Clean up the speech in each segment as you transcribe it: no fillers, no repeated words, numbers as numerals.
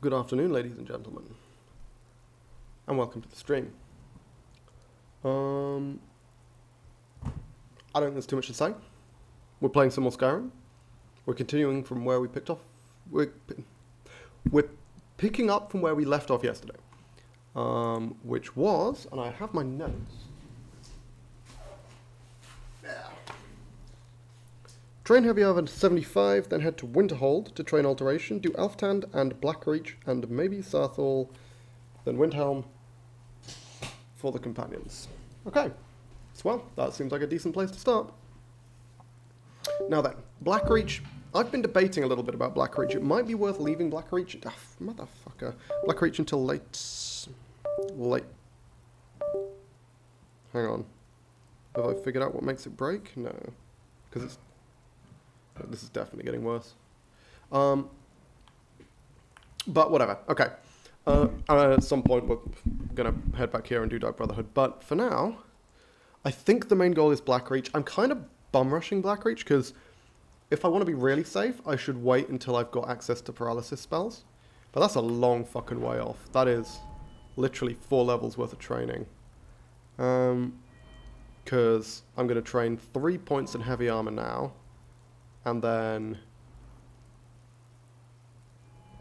Good afternoon, ladies and gentlemen, and welcome to the stream. I don't think there's too much to say. We're playing some more Skyrim. We're continuing from where we picked off. We're picking up from where we left off yesterday, which was, and I have my notes. Train Heavy Oven 75, then head to Winterhold to train Alteration, do Elftand and Blackreach, and maybe Sarthal, then Windhelm for the companions. Okay, so well, that seems like a decent place to start. Now then, Blackreach, I've been debating a little bit about Blackreach. It might be worth leaving Blackreach, motherfucker, Blackreach until late. Hang on, have I figured out what makes it break? No, because it's... This is definitely getting worse. But whatever. Okay. At some point, we're going to head back here and do Dark Brotherhood. But for now, I think the main goal is Blackreach. I'm kind of bum-rushing Blackreach, because if I want to be really safe, I should wait until I've got access to paralysis spells. But that's a long fucking way off. That is literally 4 levels worth of training. Because I'm going to train 3 points in heavy armor now. And then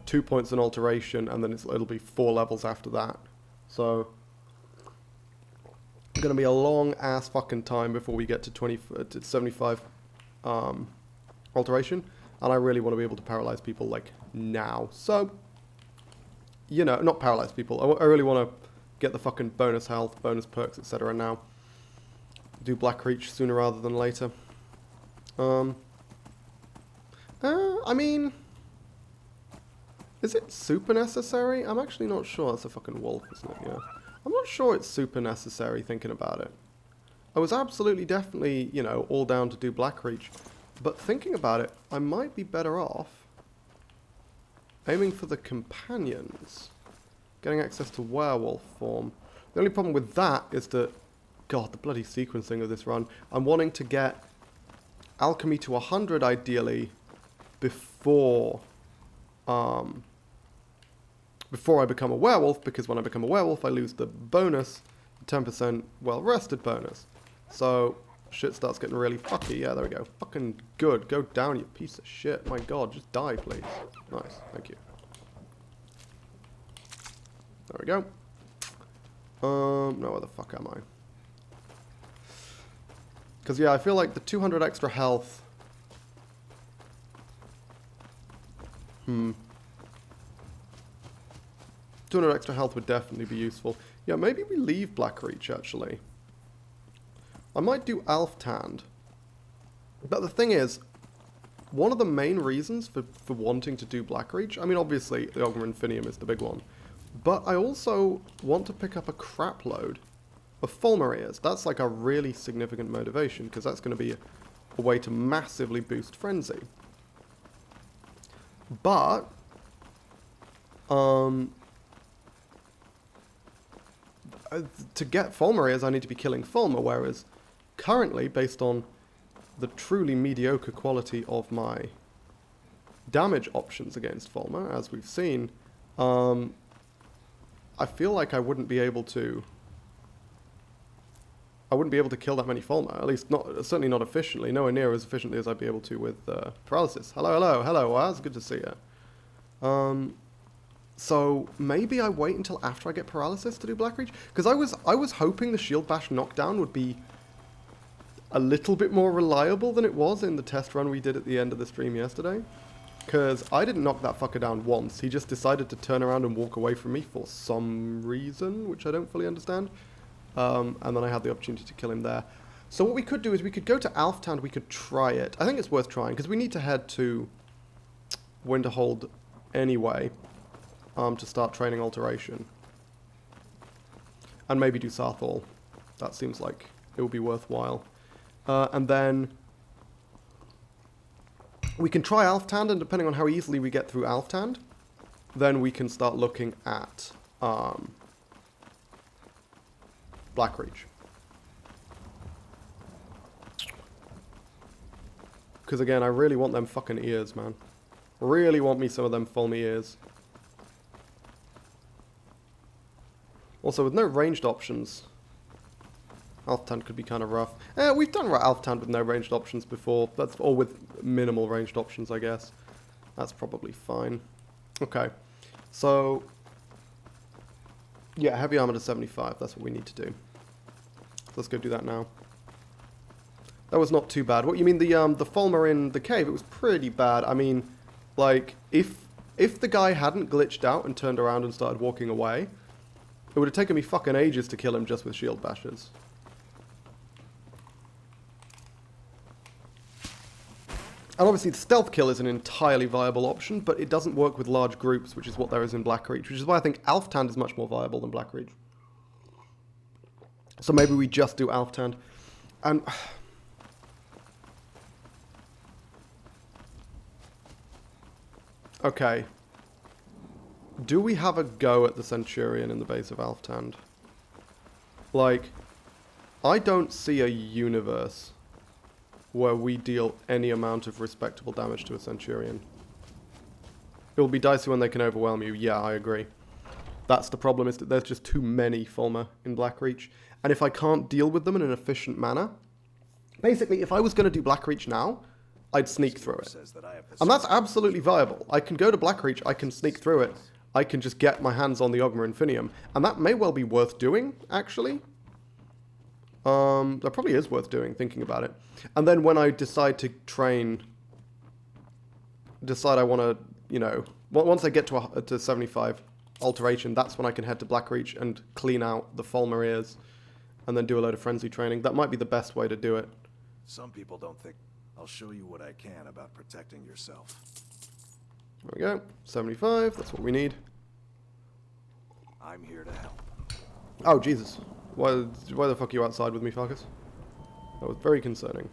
2 points in alteration, and then it'll be 4 levels after that. So it's gonna be a long ass fucking time before we get to 75 alteration, and I really want to be able to paralyze people like now. So, you know, not paralyze people. I really want to get the fucking bonus health, bonus perks, etc. now. Do Blackreach sooner rather than later. I mean, is it super necessary? I'm actually not sure. That's a fucking wolf, isn't it? Yeah. I'm not sure it's super necessary thinking about it. I was absolutely definitely, you know, all down to do Blackreach. But thinking about it, I might be better off aiming for the companions. Getting access to werewolf form. The only problem with that is that, God, the bloody sequencing of this run. I'm wanting to get alchemy to 100 ideally before I become a werewolf, because when I become a werewolf I lose the bonus, 10% well-rested bonus. So shit starts getting really fucky. Yeah, there we go. Fucking good. Go down, you piece of shit. My god, just die, please. Nice, thank you. There we go. No, where the fuck am I? Because yeah, I feel like the 200 extra health... 200 extra health would definitely be useful. Yeah, maybe we leave Blackreach, actually. I might do Elftand. But the thing is, one of the main reasons for wanting to do Blackreach, I mean, obviously, the Ogma Infinium is the big one. But I also want to pick up a crap load of Fulmer ears. That's like a really significant motivation, because that's going to be a way to massively boost Frenzy. But, to get Fulmer ears, I need to be killing Fulmer, whereas currently, based on the truly mediocre quality of my damage options against Fulmer, as we've seen, I feel like I wouldn't be able to kill that many Fulmer, at least certainly not efficiently, nowhere near as efficiently as I'd be able to with paralysis. Hello, Waz, good to see you. So maybe I wait until after I get paralysis to do Blackreach, because I was hoping the Shield Bash knockdown would be a little bit more reliable than it was in the test run we did at the end of the stream yesterday, because I didn't knock that fucker down once. He just decided to turn around and walk away from me for some reason, which I don't fully understand. And then I had the opportunity to kill him there. So what we could do is we could go to Elftand, we could try it. I think it's worth trying, because we need to head to Winterhold anyway, to start training Alteration. And maybe do Sarthal. That seems like it would be worthwhile. And then we can try Elftand, and depending on how easily we get through Elftand, then we can start looking at Blackreach. Because again, I really want them fucking ears, man. Really want me some of them Fulmy ears. Also, with no ranged options, Alftand could be kind of rough. We've done Alftand with no ranged options before. That's or with minimal ranged options, I guess. That's probably fine. Okay, so yeah, heavy armor to 75. That's what we need to do. Let's go do that now. That was not too bad. What you mean the Fulmer in the cave? It was pretty bad. I mean, like if the guy hadn't glitched out and turned around and started walking away, it would have taken me fucking ages to kill him just with shield bashes. And obviously the stealth kill is an entirely viable option, but it doesn't work with large groups, which is what there is in Blackreach, which is why I think Alftand is much more viable than Blackreach. So maybe we just do Alftand. And okay. Do we have a go at the Centurion in the base of Alftand? Like, I don't see a universe where we deal any amount of respectable damage to a Centurion. It will be dicey when they can overwhelm you. Yeah, I agree. That's the problem, is that there's just too many Fulmer in Blackreach. And if I can't deal with them in an efficient manner... Basically, if I was going to do Blackreach now, I'd sneak through it. And that's absolutely viable. I can go to Blackreach, I can sneak through it, I can just get my hands on the Ogma Infinium. And that may well be worth doing, actually. That probably is worth doing, thinking about it. And then when I decide to train, I want to, you know, once I get to 75 alteration, that's when I can head to Blackreach and clean out the Fulmer ears, and then do a load of frenzy training. That might be the best way to do it. Some people don't think. I'll show you what I can about protecting yourself. There we go. 75, that's what we need. I'm here to help. Oh, Jesus. Why the fuck are you outside with me, Farkas? That was very concerning.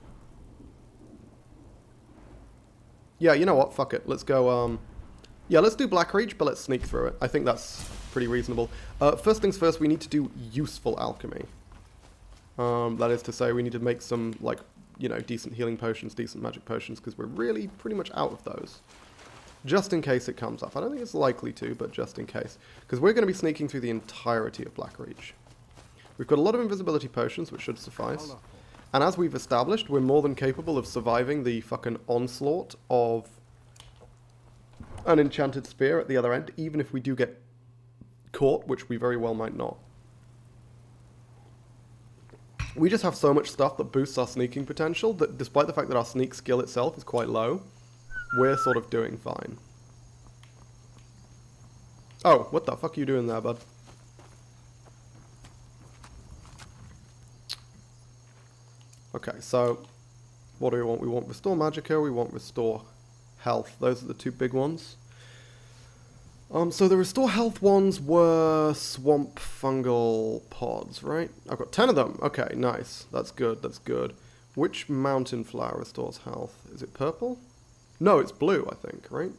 Yeah, you know what? Fuck it. Let's go, yeah, let's do Blackreach, but let's sneak through it. I think that's pretty reasonable. First things first, we need to do useful alchemy. That is to say, we need to make some, like, you know, decent healing potions, decent magic potions, because we're really pretty much out of those. Just in case it comes up. I don't think it's likely to, but just in case. Because we're going to be sneaking through the entirety of Blackreach. We've got a lot of invisibility potions, which should suffice. And as we've established, we're more than capable of surviving the fucking onslaught of an enchanted spear at the other end, even if we do get caught, which we very well might not. We just have so much stuff that boosts our sneaking potential that despite the fact that our sneak skill itself is quite low, we're sort of doing fine. Oh, what the fuck are you doing there, bud? Okay, so what do we want? We want Restore Magicka, we want Restore Health. Those are the two big ones. So the Restore Health ones were Swamp Fungal Pods, right? I've got 10 of them. Okay, nice. That's good, that's good. Which Mountain Flower restores health? Is it purple? No, it's blue, I think, right?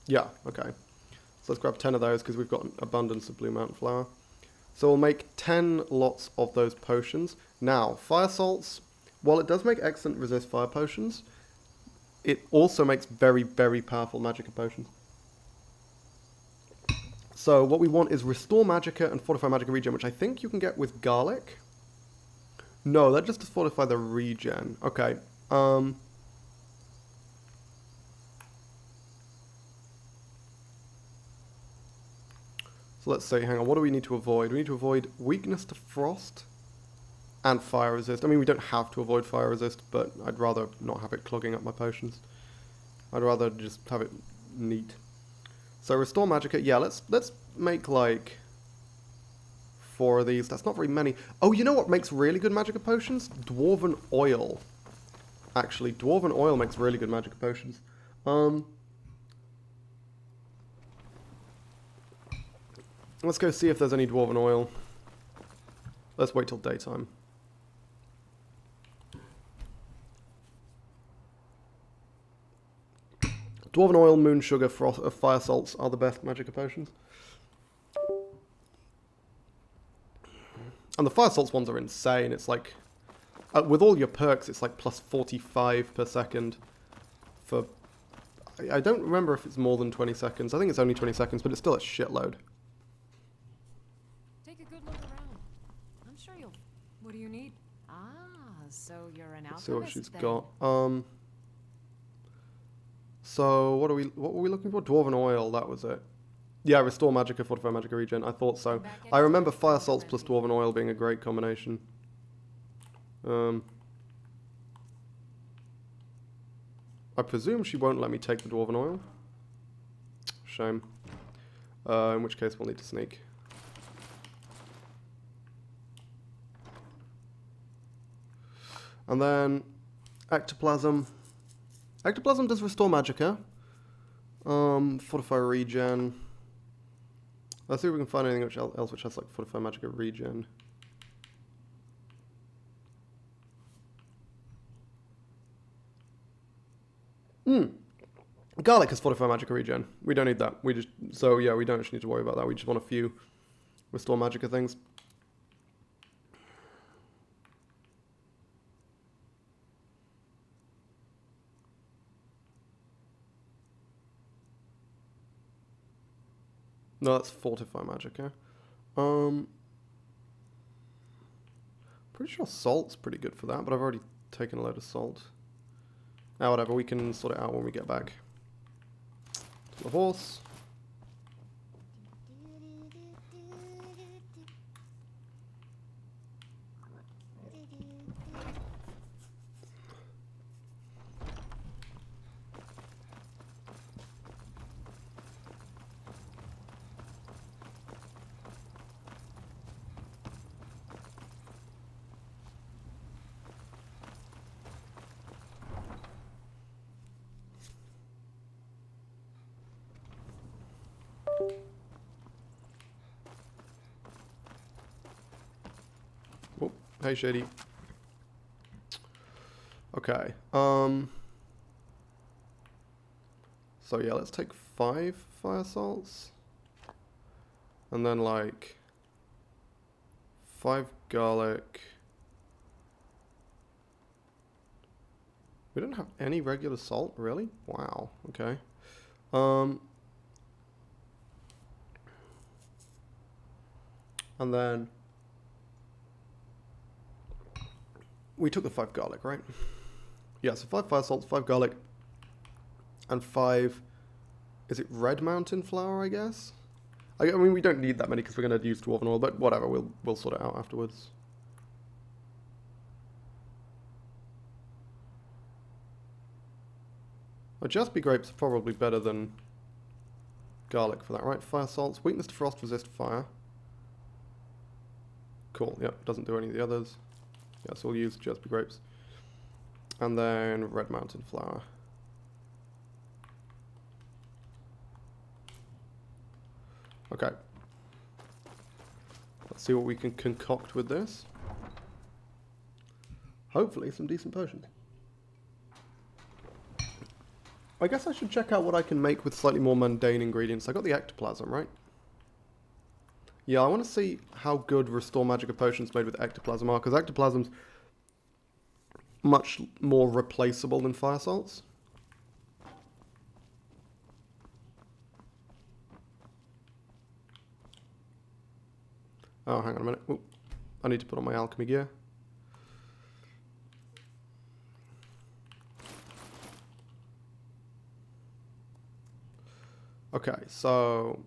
Yeah, okay. So let's grab 10 of those because we've got an abundance of blue Mountain Flower. So we'll make 10 lots of those potions. Now, Fire Salts, while it does make excellent resist fire potions, it also makes very, very powerful Magicka potions. So what we want is Restore Magicka and Fortify Magicka Regen, which I think you can get with Garlic. No, that just does Fortify the Regen. Okay. So let's see, hang on, what do we need to avoid? We need to avoid weakness to frost and fire resist. I mean, we don't have to avoid fire resist, but I'd rather not have it clogging up my potions. I'd rather just have it neat. So Restore Magicka, yeah, let's make like 4 of these. That's not very many. Oh, you know what makes really good Magicka potions? Dwarven Oil. Actually, Dwarven Oil makes really good Magicka potions. Let's go see if there's any Dwarven Oil. Let's wait till daytime. Dwarven Oil, Moon Sugar, Fire Salts are the best Magicka potions. And the Fire Salts ones are insane. It's like, with all your perks, it's like plus 45 per second for I don't remember if it's more than 20 seconds. I think it's only 20 seconds, but it's still a shitload. Take a good look around. I'm sure you'll... What do you need? Ah, so you're an Let's see what alchemist she's then. got. So what were we looking for? Dwarven oil, that was it. Yeah, restore magicka, fortify magicka, regen. I thought so. I remember fire salts plus dwarven oil being a great combination. I presume she won't let me take the dwarven oil. Shame. In which case we'll need to sneak. And then ectoplasm. Ectoplasm does restore magicka. Fortify regen. Let's see if we can find anything else which has like fortify magicka regen. Garlic has fortify magicka regen. We don't need that. We just we don't actually need to worry about that. We just want a few restore magicka things. No, that's fortify magicka. Pretty sure salt's pretty good for that, but I've already taken a load of salt. Now, whatever, we can sort it out when we get back to the horse. Oh, hey Shady. Okay. So yeah, let's take 5 fire salts. And then like 5 garlic. We don't have any regular salt, really? Wow, okay. And then we took the 5 garlic, right? Yeah, so 5 fire salts, 5 garlic, and 5, is it red mountain flour, I guess? I mean, we don't need that many because we're going to use dwarven oil, but whatever, we'll sort it out afterwards. Jaspi grapes are probably better than garlic for that, right? Fire salts, weakness to frost, resist fire. Cool, yep, doesn't do any of the others. Yeah, so we'll use Jaspi grapes. And then red mountain flour. Okay. Let's see what we can concoct with this. Hopefully some decent potions. I guess I should check out what I can make with slightly more mundane ingredients. I got the ectoplasm, right? Yeah, I want to see how good restore magicka potions made with ectoplasm are, because ectoplasm's much more replaceable than fire salts. Oh, hang on a minute. Ooh, I need to put on my alchemy gear. Okay, so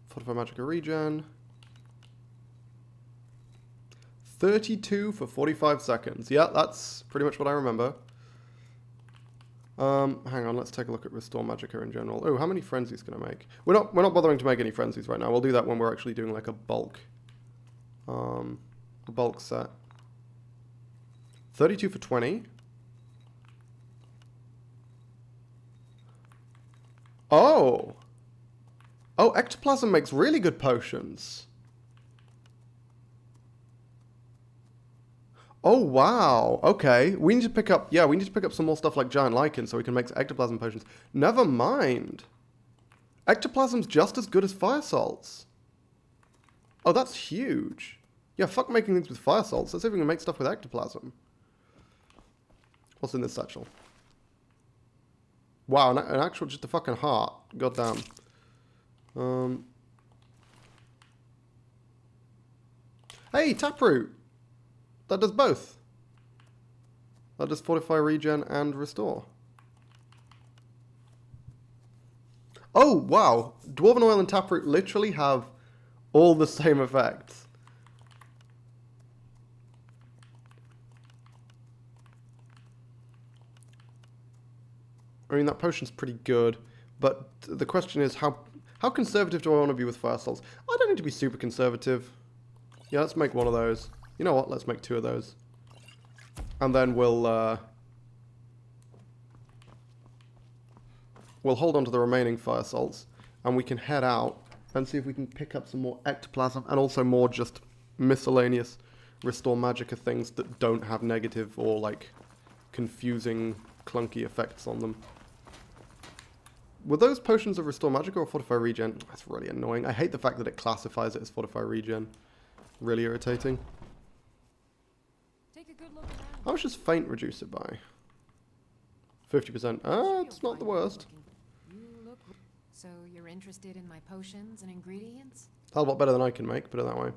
fortify magicka regen. 32 for 45 seconds. Yeah, that's pretty much what I remember. Hang on, let's take a look at restore magicka in general. Oh, how many frenzies can I make? We're not bothering to make any frenzies right now. We'll do that when we're actually doing like a bulk set. 32 for 20. Oh! Oh, ectoplasm makes really good potions. Oh, wow. Okay. We need to pick up, we need to pick up some more stuff like giant lichen so we can make ectoplasm potions. Never mind. Ectoplasm's just as good as fire salts. Oh, that's huge. Yeah, fuck making things with fire salts. Let's see if we can make stuff with ectoplasm. What's in this satchel? Wow, an actual, just a fucking heart. Goddamn. Hey, Taproot! That does both. That does Fortify, Regen, and Restore. Oh, wow. Dwarven Oil and Taproot literally have all the same effects. I mean, that potion's pretty good, but the question is, how conservative do I want to be with Fire Salts? I don't need to be super conservative. Yeah, let's make one of those. You know what? Let's make 2 of those. And then we'll hold on to the remaining Fire Salts, and we can head out and see if we can pick up some more Ectoplasm, and also more just miscellaneous Restore Magicka things that don't have negative or, like, confusing, clunky effects on them. Were those potions of Restore Magicka or Fortify Regen? That's really annoying. I hate the fact that it classifies it as Fortify Regen. Really irritating. Take a good look around. How much does Feint reduce it by? 50%. Ah, it's not the worst. You look. So you're interested in my potions and ingredients? That's a lot better than I can make, put it that way.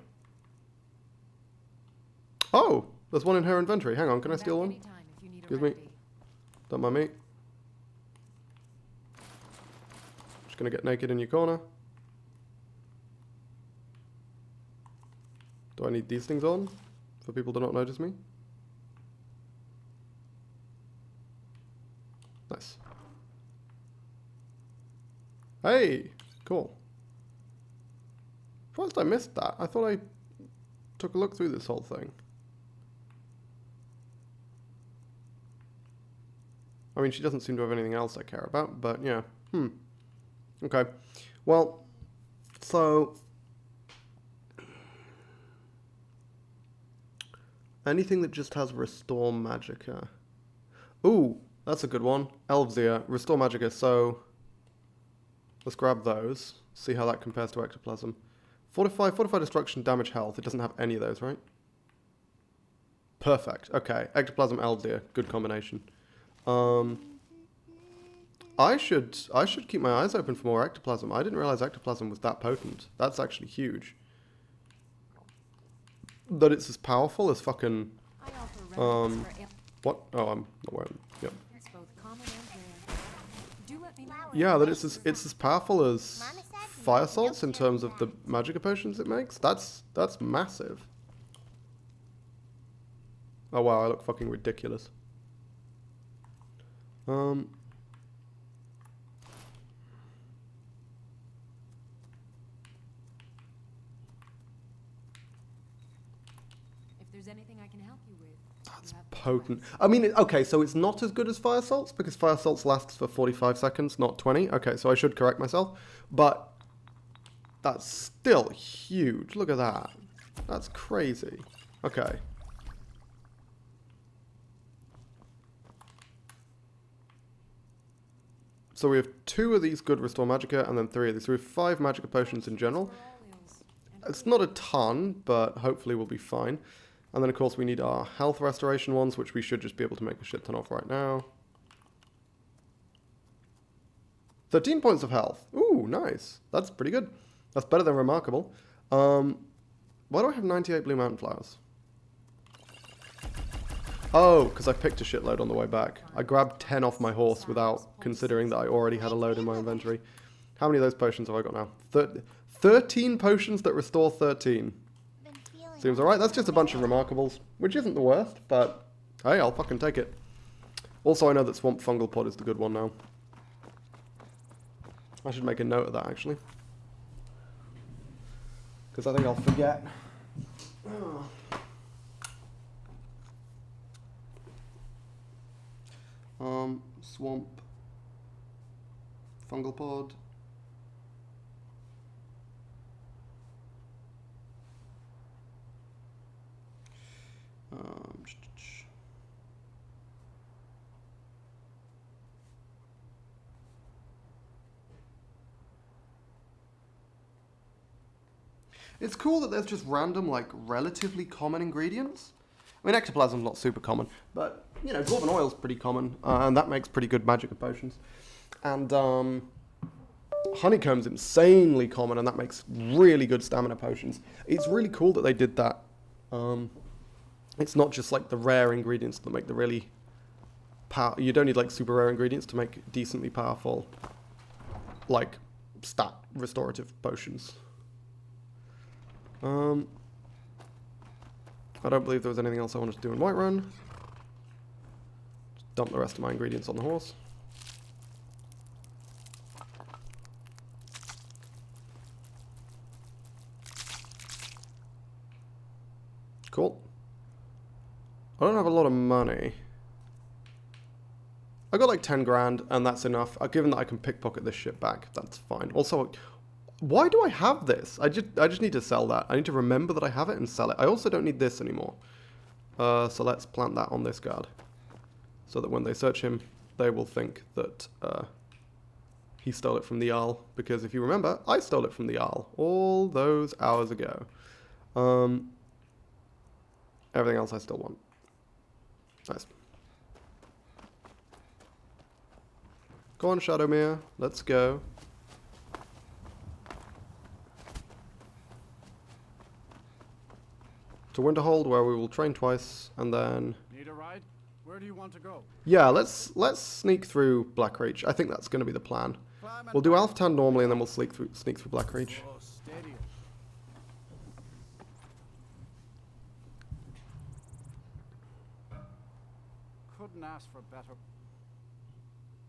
Oh! There's one in her inventory. Hang on, can I steal one? Excuse me. Don't mind me. Just gonna get naked in your corner. Do I need these things on for people to not notice me? Nice. Hey! Cool. First I missed that. I thought I took a look through this whole thing. I mean, she doesn't seem to have anything else I care about, but yeah. Okay. Well, so... anything that just has Restore Magicka. Ooh, that's a good one. Elves Ear, Restore Magicka, so... let's grab those. See how that compares to Ectoplasm. Fortify Destruction, Damage Health. It doesn't have any of those, right? Perfect. Okay. Ectoplasm, Elves Ear. Good combination. I should keep my eyes open for more Ectoplasm. I didn't realize Ectoplasm was that potent. That's actually huge. That it's as powerful as fucking... what? Oh, I'm not wearing... Yep. Yeah, that it's as powerful as Fire Salts in terms of the Magicka potions it makes. That's massive. Oh wow, I look fucking ridiculous. Anything I can help you with. That's potent. I mean, okay, so it's not as good as Fire Salts because Fire Salts lasts for 45 seconds, not 20. Okay, so I should correct myself. But that's still huge. Look at that. That's crazy. Okay. So we have 2 of these good Restore Magicka and then 3 of these. So we have 5 Magicka potions in general. It's not a ton, but hopefully we'll be fine. And then, of course, we need our health restoration ones, which we should just be able to make a shit ton of right now. 13 points of health. Ooh, nice. That's pretty good. That's better than remarkable. Why do I have 98 blue mountain flowers? Oh, because I picked a shitload on the way back. I grabbed 10 off my horse without considering that I already had a load in my inventory. How many of those potions have I got now? 13 potions that restore 13. Seems alright. That's just a bunch of remarkables, which isn't the worst, but hey, I'll fucking take it. Also, I know that Swamp Fungal Pod is the good one now. I should make a note of that, actually. Because I think I'll forget. Swamp Fungal Pod. It's cool that there's just random, like, relatively common ingredients. I mean, Ectoplasm's not super common, but, you know, Dwarven Oil's pretty common, and that makes pretty good Magicka potions. And honeycomb's insanely common, and that makes really good stamina potions. It's really cool that they did that. It's not just like the rare ingredients that make the really you don't need like super rare ingredients to make decently powerful, like, stat restorative potions. I don't believe there was anything else I wanted to do in Whiterun. Just dump the rest of my ingredients on the horse. Cool. I don't have a lot of money. I got like 10 grand, and that's enough. Given that I can pickpocket this shit back, that's fine. Also, why do I have this? I just need to sell that. I need to remember that I have it and sell it. I also don't need this anymore. So let's plant that on this guard, so that when they search him, they will think that he stole it from the Jarl. Because if you remember, I stole it from the Jarl all those hours ago. Everything else I still want. Nice. Go on, Shadowmere. Let's go. To Winterhold, where we will train twice, and then... Need a ride? Where do you want to go? Yeah, let's sneak through Blackreach. I think that's going to be the plan. We'll do Alftown normally, and then we'll sneak through Blackreach. Oh, steady. Couldn't ask for better.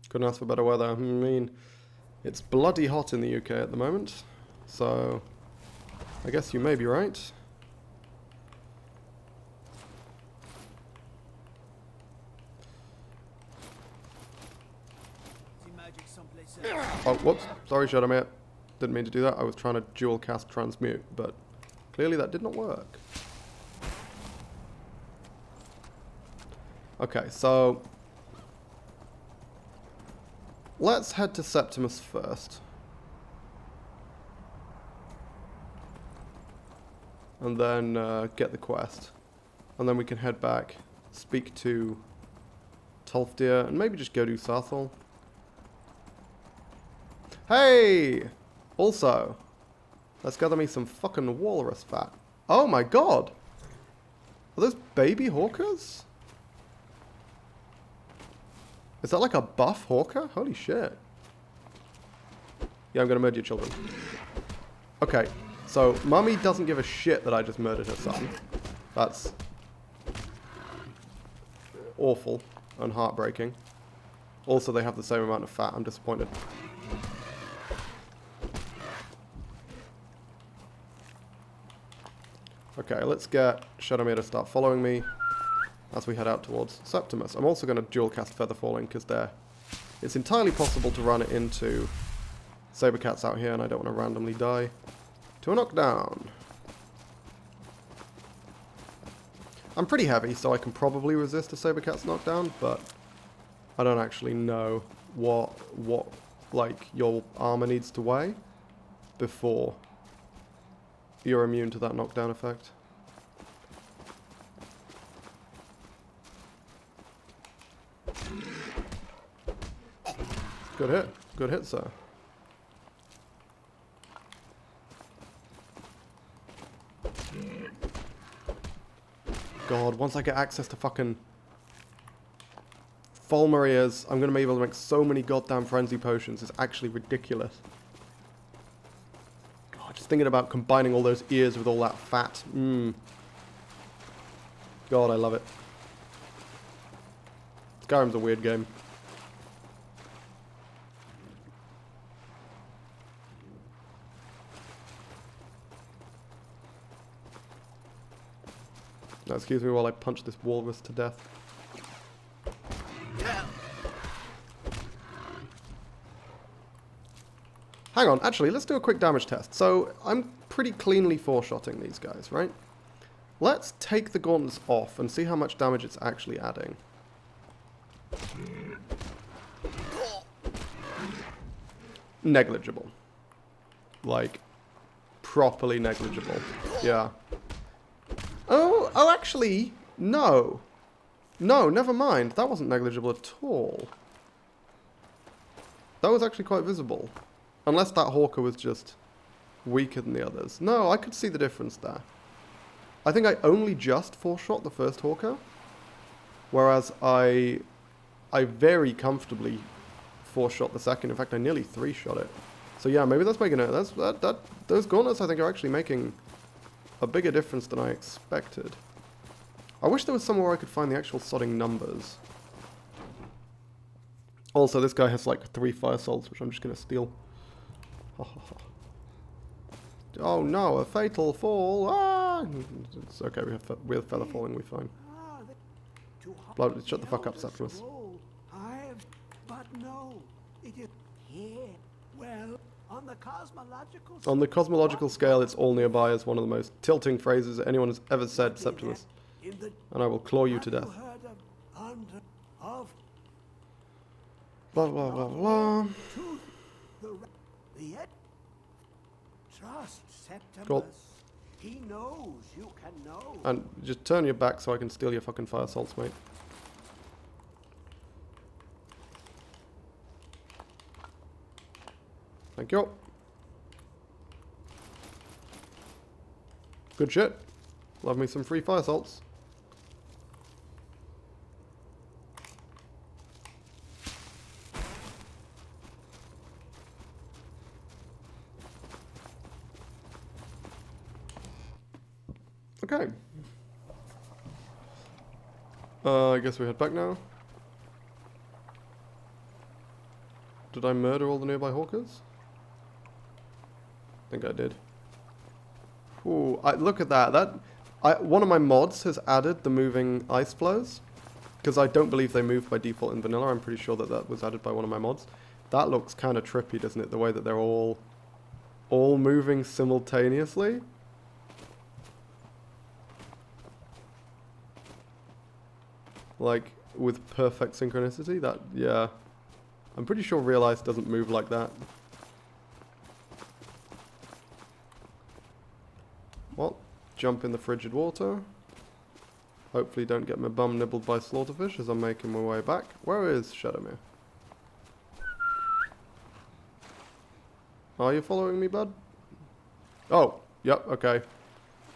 Couldn't ask for better weather. I mean, it's bloody hot in the UK at the moment, so I guess you may be right. Oh, whoops. Sorry, Shadowmere. Didn't mean to do that. I was trying to dual cast transmute, but clearly that did not work. Okay, so let's head to Septimus first. And then get the quest. And then we can head back, speak to Tolfdir, and maybe just go do Sarthal. Hey! Also, let's gather me some fucking walrus fat. Oh my god! Are those baby hawkers? Is that like a buff hawker? Holy shit. Yeah, I'm gonna murder your children. Okay, so Mummy doesn't give a shit that I just murdered her son. That's awful and heartbreaking. Also, they have the same amount of fat. I'm disappointed. Okay, let's get Shadowmere to start following me as we head out towards Septimus. I'm also going to dual cast Featherfalling because it's entirely possible to run it into Sabercats out here, and I don't want to randomly die to a knockdown. I'm pretty heavy, so I can probably resist a Sabercat's knockdown, but I don't actually know what like your armor needs to weigh before you're immune to that knockdown effect. Good hit. Good hit, sir. God, once I get access to fucking Fulmer ears, I'm going to be able to make so many goddamn frenzy potions. It's actually ridiculous. God, just thinking about combining all those ears with all that fat. God, I love it. Skyrim's a weird game. Now, excuse me while I punch this walrus to death. Hang on, actually, let's do a quick damage test. So, I'm pretty cleanly four-shotting these guys, right? Let's take the gauntlets off and see how much damage it's actually adding. Negligible. Like, properly negligible. Yeah. Oh, actually, no. No, never mind. That wasn't negligible at all. That was actually quite visible. Unless that hawker was just weaker than the others. No, I could see the difference there. I think I only just 4-shot the first hawker. Whereas I very comfortably 4-shot the second. In fact, I nearly 3-shot it. So yeah, maybe that's making it. Those gauntlets I think are actually making a bigger difference than I expected. I wish there was somewhere where I could find the actual sodding numbers. Also, this guy has like 3 fire salts, which I'm just gonna steal. Oh no, a fatal fall! Ah! It's okay, we have feather falling, we're fine. Blood, shut the fuck up, Septimus. But no, it is here. Well, on the cosmological On the cosmological scale, it's all nearby is one of the most tilting phrases that anyone has ever said, Septimus. And I will claw you to death. Blah blah blah blah. Trust Septimus. Cool. He knows you can know. And just turn your back so I can steal your fucking fire salts, mate. Thank you. Good shit. Love me some free fire salts. Okay. I guess we head back now. Did I murder all the nearby hawkers? I think I did. Ooh, look at that. One of my mods has added the moving ice flows. Because I don't believe they move by default in vanilla. I'm pretty sure that was added by one of my mods. That looks kind of trippy, doesn't it? The way that they're all moving simultaneously. Like, with perfect synchronicity. That, yeah. I'm pretty sure real ice doesn't move like that. Well, jump in the frigid water. Hopefully don't get my bum nibbled by slaughterfish as I'm making my way back. Where is Shadowmere? Are you following me, bud? Oh, yep, okay.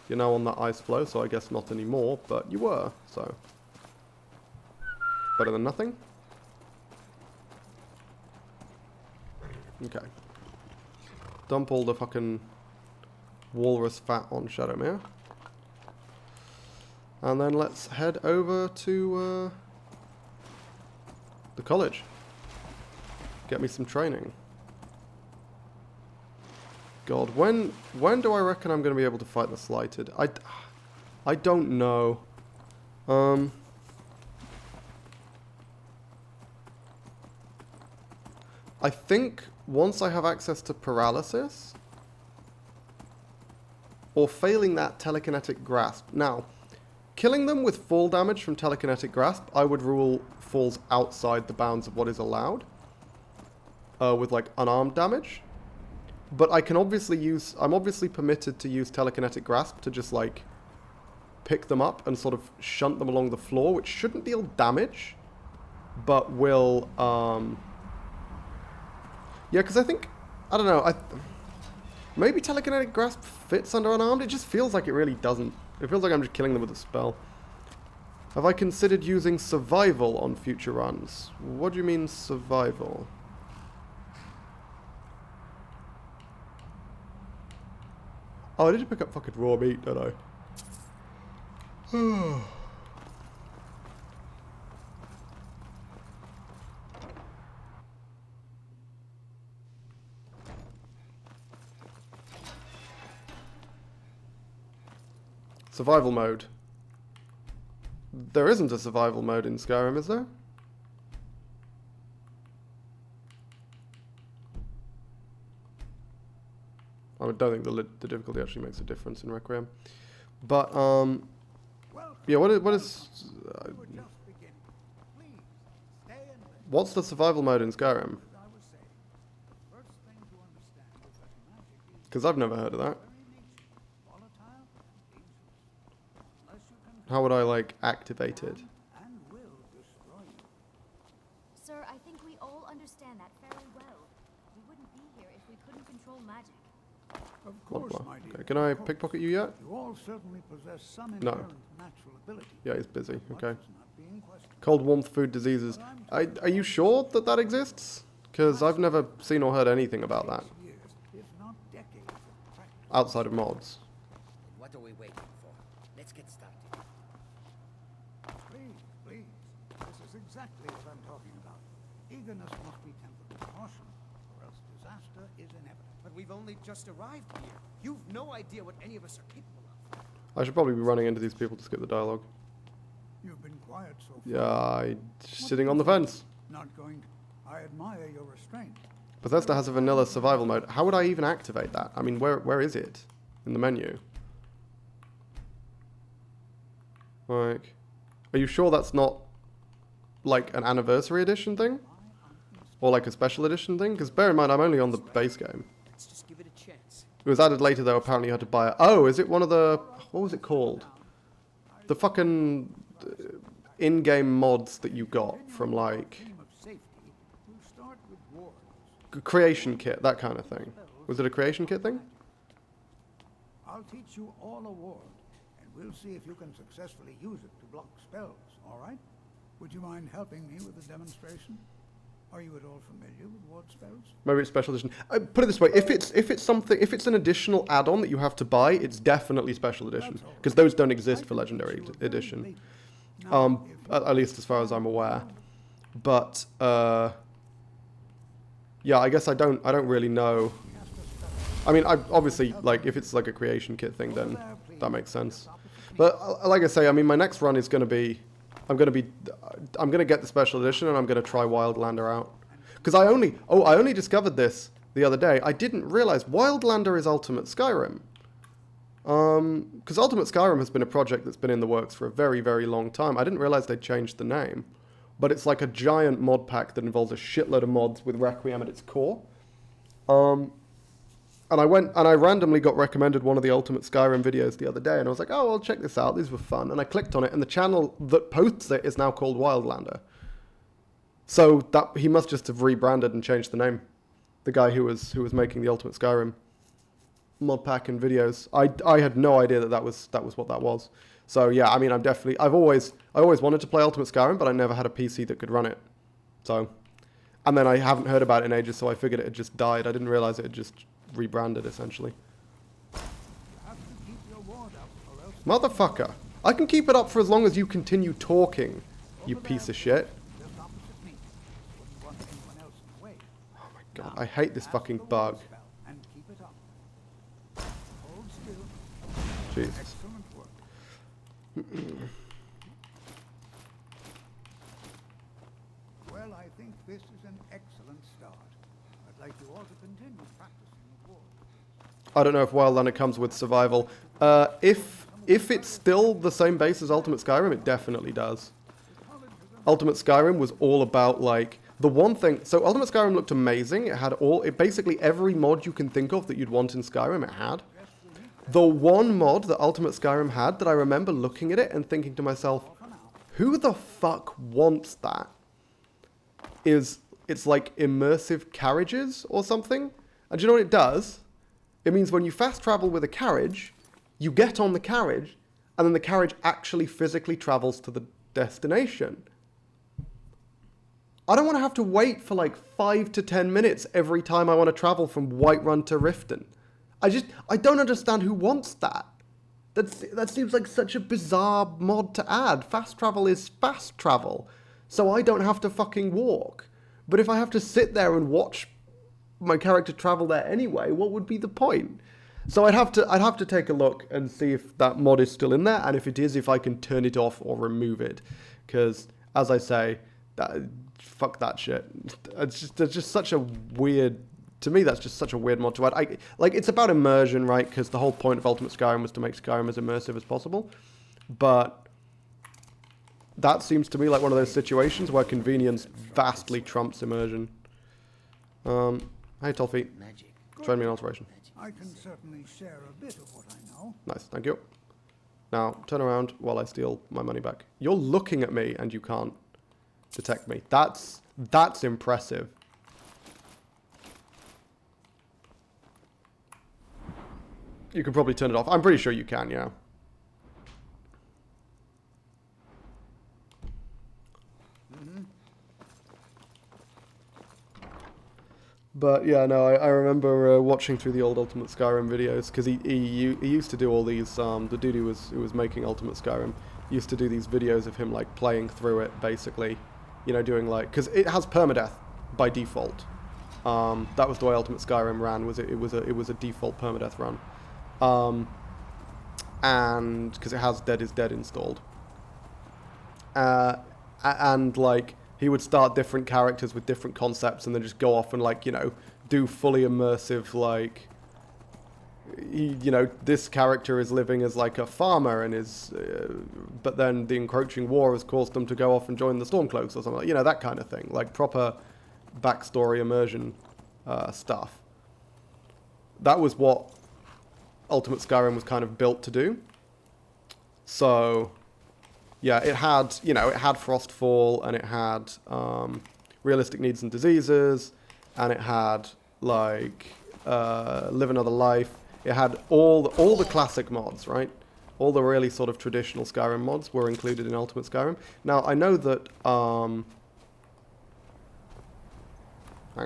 You're now on that ice flow, so I guess not anymore, but you were, so. Better than nothing. Okay. Dump all the fucking walrus fat on Shadowmere. And then let's head over to the college. Get me some training. God, when do I reckon I'm going to be able to fight the Slighted? I don't know. I think once I have access to paralysis, or failing that telekinetic grasp. Now, killing them with fall damage from telekinetic grasp, I would rule falls outside the bounds of what is allowed. With like unarmed damage. But I can obviously I'm obviously permitted to use telekinetic grasp to just like pick them up and sort of shunt them along the floor, which shouldn't deal damage, but will, yeah, because I think, I don't know, maybe telekinetic grasp fits under unarmed. It just feels like it really doesn't. It feels like I'm just killing them with a spell. Have I considered using survival on future runs? What do you mean survival? Oh, I need to pick up fucking raw meat, don't I? Survival mode. There isn't a survival mode in Skyrim, is there? I don't think the difficulty actually makes a difference in Requiem. But, yeah, what is what's the survival mode in Skyrim? Because I've never heard of that. How would I, like, activate it? Sir, I think we all understand that fairly well. control magic. Of Blah, course, blah. my dear. Okay, can I of course. pickpocket you yet? You all certainly possess some No. inherent natural ability. Yeah, he's busy. Much Okay. is not being questioned. Cold, warmth, food, diseases. Are you sure that that exists? Because I've never seen or heard anything about that Years, if not decades of practice. outside of mods. What are we waiting for? Let's get started. Please, please. This is exactly what I'm talking about. Eagerness must be tempered with caution, or else disaster is inevitable. But we've only just arrived here. You've no idea what any of us are capable of. I should probably be running into these people to skip the dialogue. You've been quiet so far. Yeah, sitting on the fence. Not going to. I admire your restraint. Bethesda has a vanilla survival mode. How would I even activate that? I mean, where is it in the menu? Like, are you sure that's not like an anniversary edition thing? Or like a special edition thing? Because bear in mind, I'm only on the base game. Let's just give it a chance. It was added later though, apparently you had to buy it. Oh, is it one of the... What was it called? The fucking in-game mods that you got from like... Team of safety will start with wards. Creation kit, that kind of thing. Was it a creation kit thing? I'll teach you all a ward, and we'll see if you can successfully use it to block spells, all right? Would you mind helping me with the demonstration? Are you at all familiar with ward spells? Maybe it's special edition. Put it this way: if it's an additional add-on that you have to buy, it's definitely special edition because those don't exist for legendary edition, at least as far as I'm aware. But yeah, I guess I don't really know. I mean, I obviously like if it's like a creation kit thing, then that makes sense. But like I say, I mean, my next run is going to be. I'm gonna get the special edition and I'm gonna try Wildlander out. Because I only discovered this the other day. I didn't realize Wildlander is Ultimate Skyrim. Because Ultimate Skyrim has been a project that's been in the works for a very, very long time. I didn't realize they'd changed the name. But it's like a giant mod pack that involves a shitload of mods with Requiem at its core. And I went and I randomly got recommended one of the Ultimate Skyrim videos the other day, and I was like, oh, I'll check this out. These were fun. And I clicked on it, and the channel that posts it is now called Wildlander. So that he must just have rebranded and changed the name. The guy who was making the Ultimate Skyrim mod pack and videos. I had no idea that was what that was. So yeah, I mean, I always wanted to play Ultimate Skyrim, but I never had a PC that could run it. So, and then I haven't heard about it in ages, so I figured it had just died. I didn't realize it had just rebranded essentially. You have to keep your ward up, or else Motherfucker. I can keep it up for as long as you continue talking, you piece of shit. just opposite me. Wouldn't want anyone else in the way. Oh my god, I hate this fucking bug. Spell and keep it up. Hold still. Jesus. Excellent work. Well, I think this is an excellent start. I'd like you all to continue practicing the ward. I don't know if Wildlander comes with survival. If it's still the same base as Ultimate Skyrim, it definitely does. Ultimate Skyrim was all about like the one thing. So Ultimate Skyrim looked amazing. It had basically every mod you can think of that you'd want in Skyrim. It had. The one mod that Ultimate Skyrim had that I remember looking at it and thinking to myself, who the fuck wants that? It's like immersive carriages or something. And do you know what it does? It means when you fast travel with a carriage, you get on the carriage, and then the carriage actually physically travels to the destination. I don't want to have to wait for like 5 to 10 minutes every time I want to travel from Whiterun to Riften. I don't understand who wants that. That seems like such a bizarre mod to add. Fast travel is fast travel, so I don't have to fucking walk. But if I have to sit there and watch my character travel there anyway, what would be the point? So I'd have to take a look and see if that mod is still in there, and if it is, if I can turn it off or remove it. Because, as I say, fuck that shit. It's just such a weird... To me, that's just such a weird mod to add. It's about immersion, right? Because the whole point of Ultimate Skyrim was to make Skyrim as immersive as possible. But that seems to me like one of those situations where convenience vastly trumps immersion. Hey, Tolfeet. Magic. Train me an alteration. I can certainly share a bit of what I know. Nice, thank you. Now, turn around while I steal my money back. You're looking at me and you can't detect me. That's impressive. You can probably turn it off. I'm pretty sure you can, yeah. But yeah, no, I remember watching through the old Ultimate Skyrim videos, because he used to do all these, the dude who was making Ultimate Skyrim used to do these videos of him like playing through it, basically, you know, doing like, because it has permadeath by default. That was the way Ultimate Skyrim ran, it was a default permadeath run. And because it has Dead is Dead installed. And like, he would start different characters with different concepts and then just go off and, like, you know, do fully immersive, like, you know, this character is living as like a farmer and is, but then the encroaching war has caused them to go off and join the Stormcloaks or something, like, you know, that kind of thing, like proper backstory immersion stuff. That was what Ultimate Skyrim was kind of built to do. So yeah, it had, you know, it had Frostfall, and it had Realistic Needs and Diseases, and it had, like, Live Another Life. It had all the classic mods, right? All the really sort of traditional Skyrim mods were included in Ultimate Skyrim. Now, I know that... hang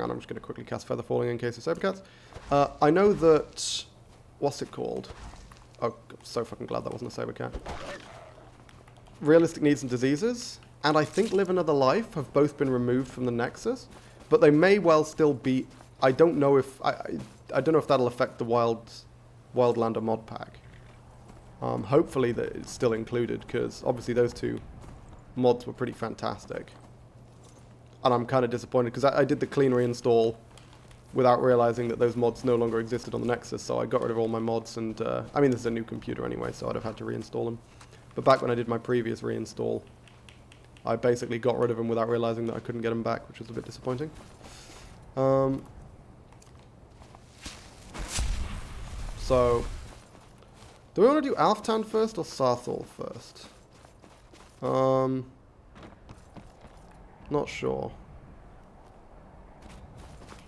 on, I'm just going to quickly cast Feather Falling in case of Sabercats. I know that... What's it called? Oh, I'm so fucking glad that wasn't a Sabercat. Realistic Needs and Diseases, and I think Live Another Life have both been removed from the Nexus, but they may well still be. I don't know if I don't know if that'll affect the Wildlander mod pack. Hopefully that it's still included, because obviously those two mods were pretty fantastic, and I'm kind of disappointed because I did the clean reinstall without realizing that those mods no longer existed on the Nexus, so I got rid of all my mods, and I mean, this is a new computer anyway, so I'd have had to reinstall them. But back when I did my previous reinstall, I basically got rid of them without realizing that I couldn't get them back, which was a bit disappointing. So, do we want to do Alftan first or Sarthal first? Not sure.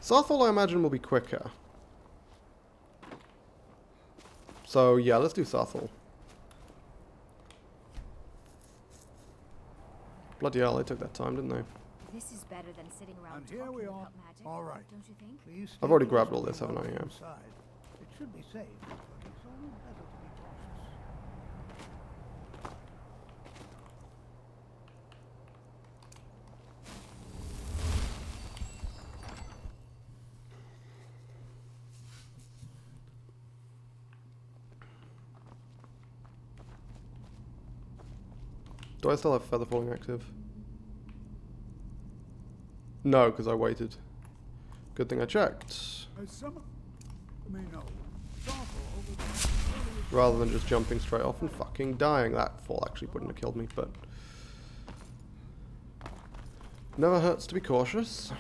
Sarthal, I imagine, will be quicker. So yeah, let's do Sarthal. Bloody hell, they took that time, didn't they? This is better than sitting around And here talking we are. about magic. All right. Don't you think? Please I've already stay grabbed close all to this, the haven't I? wall Yeah. inside. It should be safe, but it's always better to be cautious. Do I still have Feather Falling active? No, because I waited. Good thing I checked. As some may know, Sarthal over the Rather than just jumping straight off and fucking dying. That fall actually wouldn't have killed me, but... Never hurts to be cautious.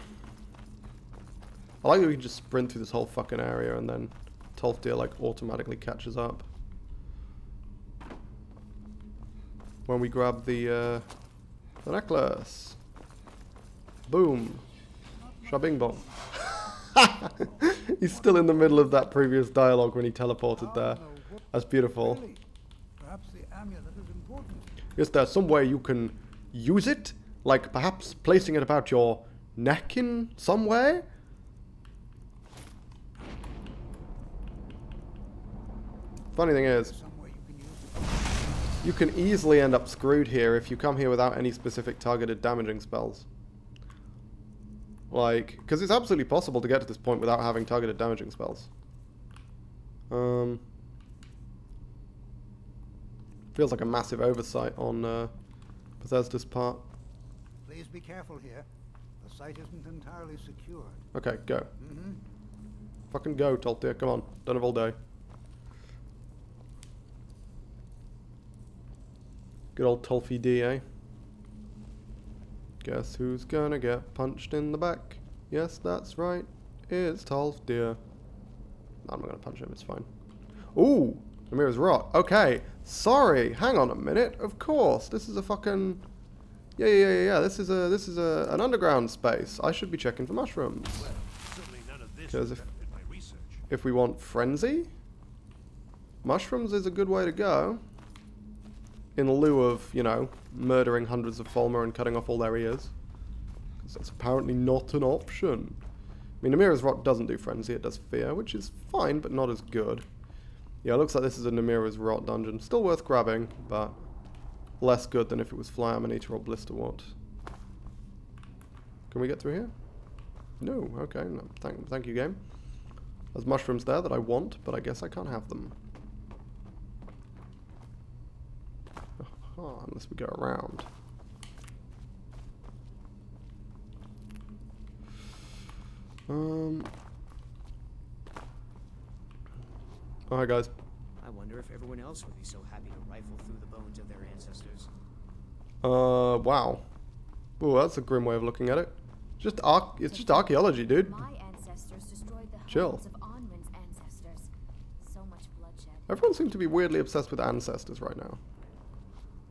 I like that we can just sprint through this whole fucking area and then Tolfdir like automatically catches up. When we grab the necklace. Boom. Shabing bong. He's still in the middle of that previous dialogue when he teleported there. That's beautiful. Really? Perhaps the amulet is important. Is there some way you can use it? Like perhaps placing it about your neck in some way? Funny thing is, Some way you can use it. you can easily end up screwed here if you come here without any specific targeted damaging spells. Like, because it's absolutely possible to get to this point without having targeted damaging spells. Feels like a massive oversight on Bethesda's part. Please be careful here. The site isn't entirely secured. Okay, go. Mm-hmm. Fucking go, Tolfdir. Come on. Don't have all day. Good old Tolfie D, eh? Guess who's gonna get punched in the back? Yes, that's right. It's Tolfdir. No, I'm not gonna punch him. It's fine. Ooh! Amira's rot. Okay. Sorry. Hang on a minute. Of course. This is a fucking... Yeah. This is an underground space. I should be checking for mushrooms. Well, certainly none of this Because has benefited my research. if we want frenzy, mushrooms is a good way to go. In lieu of, you know, murdering hundreds of Fulmer and cutting off all their ears. Because that's apparently not an option. I mean, nEvEr's Rot doesn't do Frenzy, it does Fear, which is fine, but not as good. Yeah, it looks like this is a nEvEr's Rot dungeon. Still worth grabbing, but less good than if it was Fly Amanita or Blisterwort. Can we get through here? No, okay, no, thank you, game. There's mushrooms there that I want, but I guess I can't have them. Unless we go around. Oh, hi guys. I wonder if everyone else would be so happy to rifle through the bones of their ancestors. Wow. Ooh, that's a grim way of looking at it. It's just archaeology, dude. My ancestors destroyed the Chill. homes of Onwin's ancestors. So much bloodshed. Everyone seems to be weirdly obsessed with ancestors right now.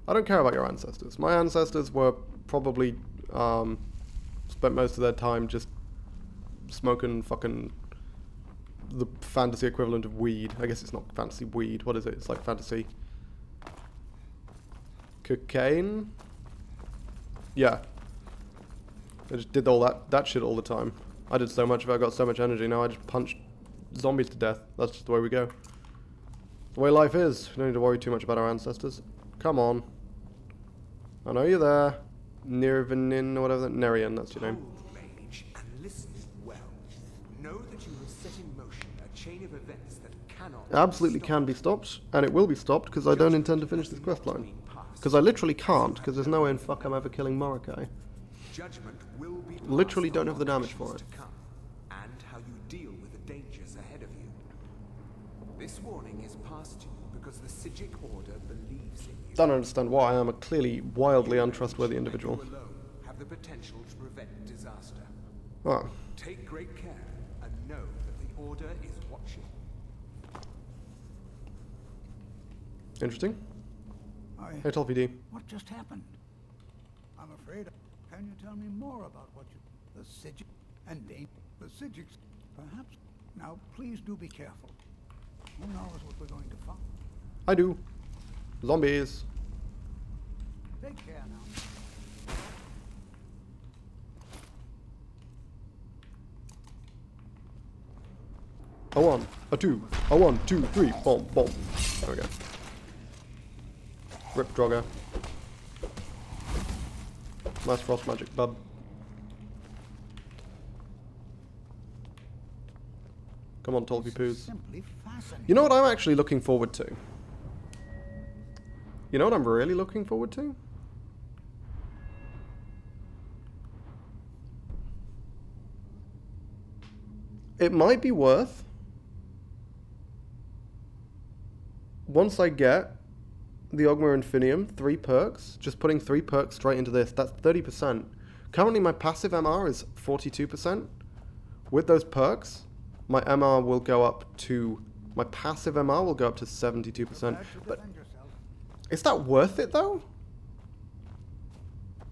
I don't care about your ancestors. My ancestors were probably spent most of their time just smoking fucking the fantasy equivalent of weed. I guess it's not fantasy weed. What is it? It's like fantasy cocaine. Yeah. I just did all that shit all the time. I did so much of it. I got so much energy. Now I just punch zombies to death. That's just the way we go. The way life is. We don't need to worry too much about our ancestors. Come on. I know you're there. Nirvanin or whatever. Nerian, that's your name. Hold, mage, and listen well. Know that you have set in motion a chain of events that cannot Absolutely can be stopped, and it will be stopped because I don't intend to finish this questline. Because I literally can't, because there's no way in fuck I'm ever killing Morokai. Judgment will be Literally passed don't on have the damage for generations it. to come, and how you deal with the dangers ahead of you. This warning is passed to you because the Sijic Order believes in you. Don't understand why. I am a clearly wildly untrustworthy individual. You alone have the potential to prevent disaster. Oh. Take great care and know that the Order is watching. Interesting. Hey, I... TLPD. What just happened? I'm afraid... Can you tell me more about what you... The Sijic and the Sijics, perhaps? Now, please do be careful. Who knows what we're going to find? I do. Zombies. Take care now. A 1, a 2, a 1, 2, 3, boom, boom. There we go. Rip Drogger. Nice frost magic, bub. Come on, Tolpy Poos. Simply fascinating. You know what I'm actually looking forward to? You know what I'm really looking forward to? It might be worth, once I get the Ogma Infinium, 3 perks, just putting 3 perks straight into this, that's 30%. Currently my passive MR is 42%. With those perks, my MR will go up to, my passive MR will go up to 72%. But is that worth it though?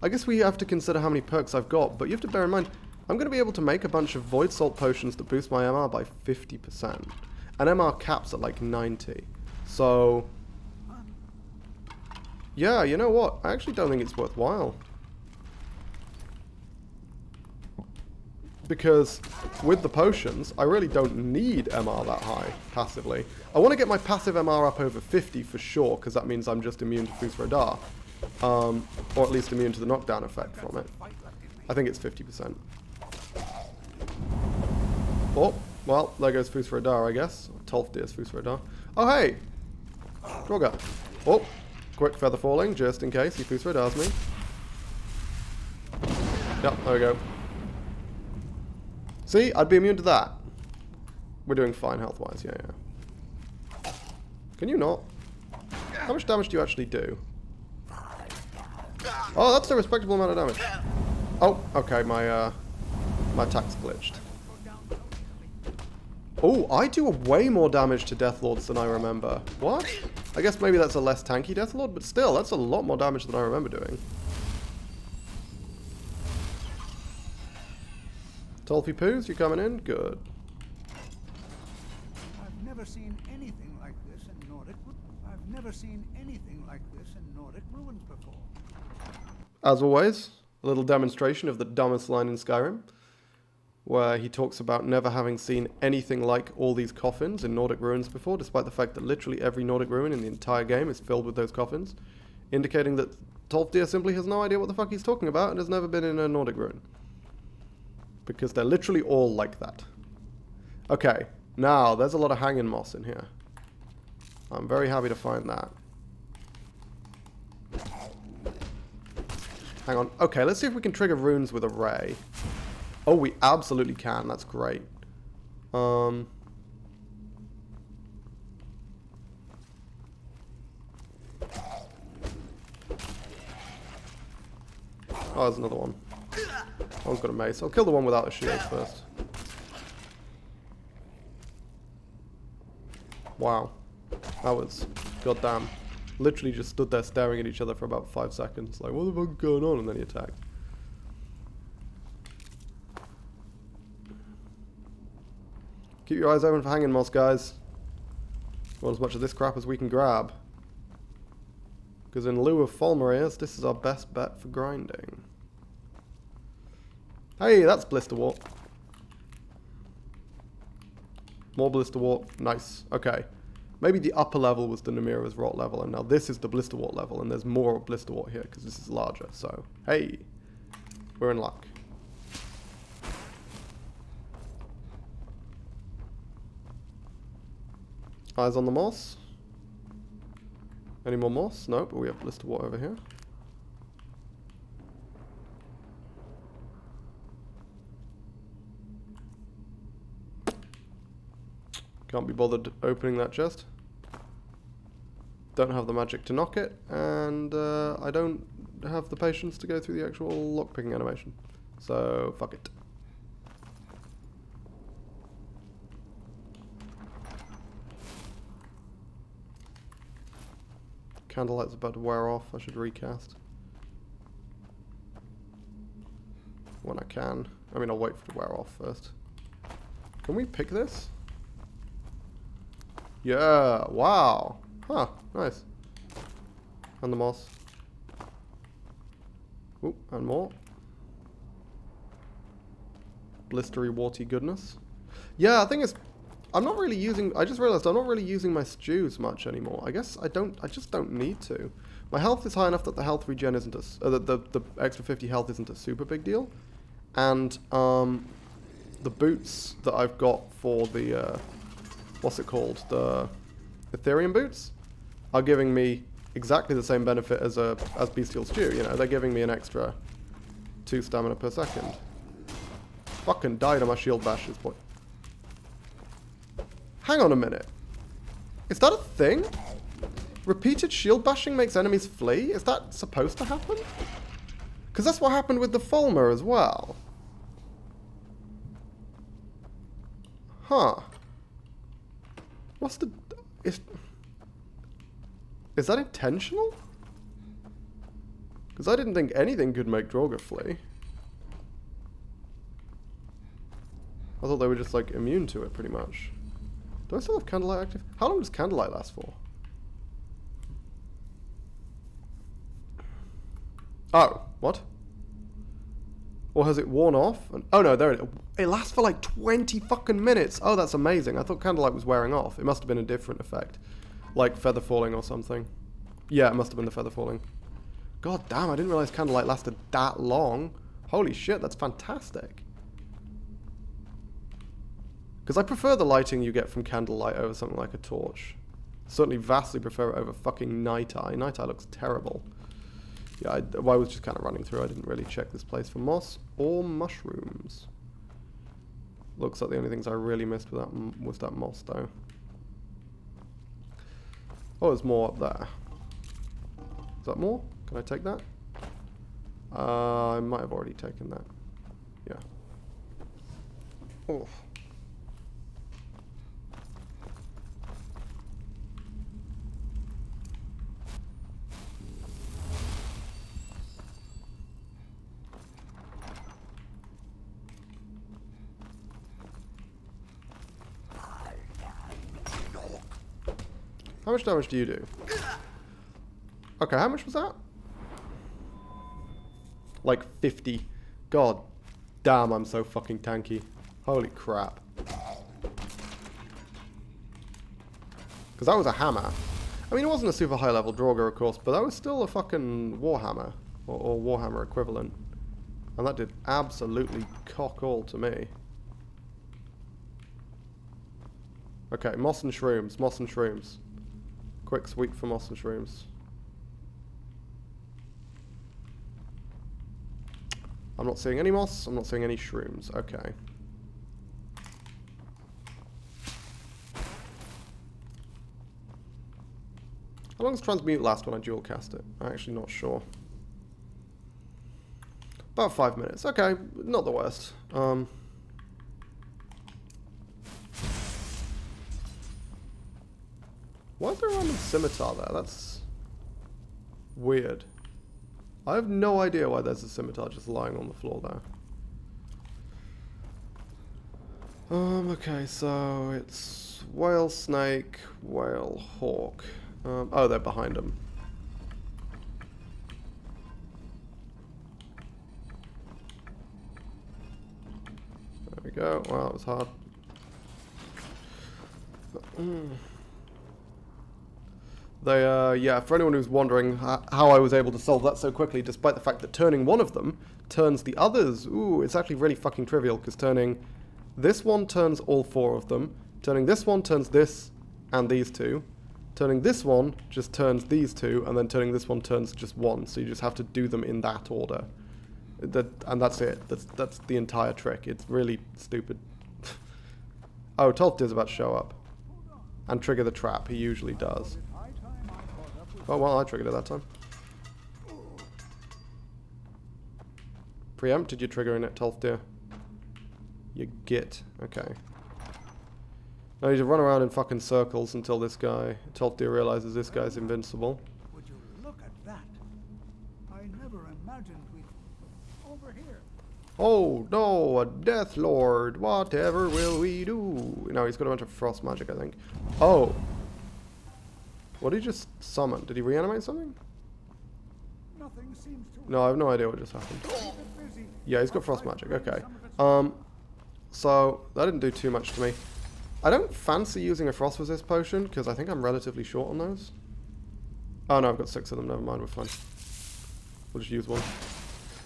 I guess we have to consider how many perks I've got, but you have to bear in mind, I'm going to be able to make a bunch of Void Salt potions that boost my MR by 50%. And MR caps at like 90. So... yeah, you know what? I actually don't think it's worthwhile. Because with the potions, I really don't need MR that high, passively. I want to get my passive MR up over 50 for sure, because that means I'm just immune to Fusrodar. Or at least immune to the knockdown effect from it. I think it's 50%. Oh, well, there goes Fusrodar, I guess. Tolfdir's Fusrodar. Oh, hey! Drogger. Oh, quick feather falling, just in case he Fusrodars me. Yep, there we go. See, I'd be immune to that. We're doing fine health-wise, yeah, yeah. Can you not? How much damage do you actually do? Oh, that's a respectable amount of damage. Oh, okay, my attack's glitched. Oh, I do way more damage to Deathlords than I remember. What? I guess maybe that's a less tanky Deathlord, but still, that's a lot more damage than I remember doing. Tolfy Poos, you coming in? Good. I've never never seen anything like this in Nordic. I've never seen anything like this in Nordic ruins before. As always, a little demonstration of the dumbest line in Skyrim, where he talks about never having seen anything like all these coffins in Nordic ruins before, despite the fact that literally every Nordic ruin in the entire game is filled with those coffins, indicating that tHiS simply has no idea what the fuck he's talking about and has never been in a Nordic ruin. Because they're literally all like that. Okay, now there's a lot of hanging moss in here. I'm very happy to find that. Hang on. Okay, let's see if we can trigger runes with a ray. Oh, we absolutely can. That's great. Oh, there's another one. That one's got a mace. I'll kill the one without a shield first. Wow. That was goddamn. Literally just stood there staring at each other for about 5 seconds. Like, what the fuck is going on? And then he attacked. Keep your eyes open for hanging moss, guys. Want as much of this crap as we can grab. Because in lieu of Fulmarias, this is our best bet for grinding. Hey, that's Blisterwort. More Blisterwort. Nice. Okay. Maybe the upper level was the Namira's Rot level, and now this is the Blisterwort level, and there's more Blisterwort here, because this is larger, so... Hey! We're in luck. Eyes on the moss. Any more moss? No, but we have Blisterwort over here. Can't be bothered opening that chest. Don't have the magic to knock it, and I don't have the patience to go through the actual lockpicking animation. So, fuck it. Candlelight's about to wear off. I should recast. When I can. I mean, I'll wait for it to wear off first. Can we pick this? Yeah, wow. Huh, nice. And the moss. Ooh, and more. Blistery, warty goodness. Yeah, I think it's... I'm not really using... I just realized I'm not really using my stews much anymore. I guess I just don't need to. My health is high enough that the health regen isn't a... the extra 50 health isn't a super big deal. And, the boots that I've got for the, what's it called? The Ethereum boots are giving me exactly the same benefit as Bestial Stew, you know, they're giving me an extra 2 stamina per second. Fucking died on my shield bash this point. Hang on a minute. Is that a thing? Repeated shield bashing makes enemies flee? Is that supposed to happen? Because that's what happened with the Fulmer as well. Huh. What's the... Is that intentional? Because I didn't think anything could make Draugr flee. I thought they were just, like, immune to it, pretty much. Do I still have Candlelight active? How long does Candlelight last for? Oh, what? Or has it worn off? And, oh no, there it is. It lasts for like 20 fucking minutes. Oh, that's amazing. I thought Candlelight was wearing off. It must have been a different effect. Like feather falling or something. Yeah, it must have been the feather falling. God damn, I didn't realize Candlelight lasted that long. Holy shit, that's fantastic. Because I prefer the lighting you get from Candlelight over something like a torch. Certainly vastly prefer it over fucking Night Eye. Night Eye looks terrible. Yeah, I was just kind of running through. I didn't really check this place for moss or mushrooms. Looks like the only things I really missed with that was that moss, though. Oh, there's more up there. Is that more? Can I take that? I might have already taken that. Yeah. Oh. How much damage do you do? Okay, how much was that? Like 50. God damn, I'm so fucking tanky. Holy crap. Because that was a hammer. I mean, it wasn't a super high level Draugr, of course, but that was still a fucking Warhammer. Or Warhammer equivalent. And that did absolutely cock all to me. Okay, moss and shrooms, moss and shrooms. Quick sweep for moss and shrooms. I'm not seeing any moss, I'm not seeing any shrooms. Okay. How long does transmute last when I dual cast it? I'm actually not sure. About 5 minutes. Okay, not the worst. Why is there a random scimitar there? That's weird. I have no idea why there's a scimitar just lying on the floor there. Okay, so it's whale, snake, whale, hawk. Oh, they're behind him. There we go. Wow, that was hard. Yeah, for anyone who's wondering how I was able to solve that so quickly, despite the fact that turning one of them turns the others. Ooh, it's actually really fucking trivial, because turning this one turns all 4 of them. Turning this one turns this and these 2. Turning this one just turns these 2, and then turning this one turns just 1. So you just have to do them in that order. And that's it. That's the entire trick. It's really stupid. Oh, Tolth is about to show up. And trigger the trap. He usually does. Oh, well, I triggered it that time. Preempted your triggering it, Tolth dear. You git. Okay. Now you need to run around in fucking circles until this guy, Tolth dear, realizes this guy's invincible. Would you look at that? I never imagined we'd... Over here. Oh no, a Death Lord. Whatever will we do? No, he's got a bunch of frost magic, I think. Oh. What did he just summon? Did he reanimate something? Nothing seems to... No, I have no idea what just happened. Keep it busy. Yeah, he's got frost magic. Okay. So that didn't do too much to me. I don't fancy using a frost resist potion because I think I'm relatively short on those. Oh no, I've got 6 of them. Never mind, we're fine. We'll just use one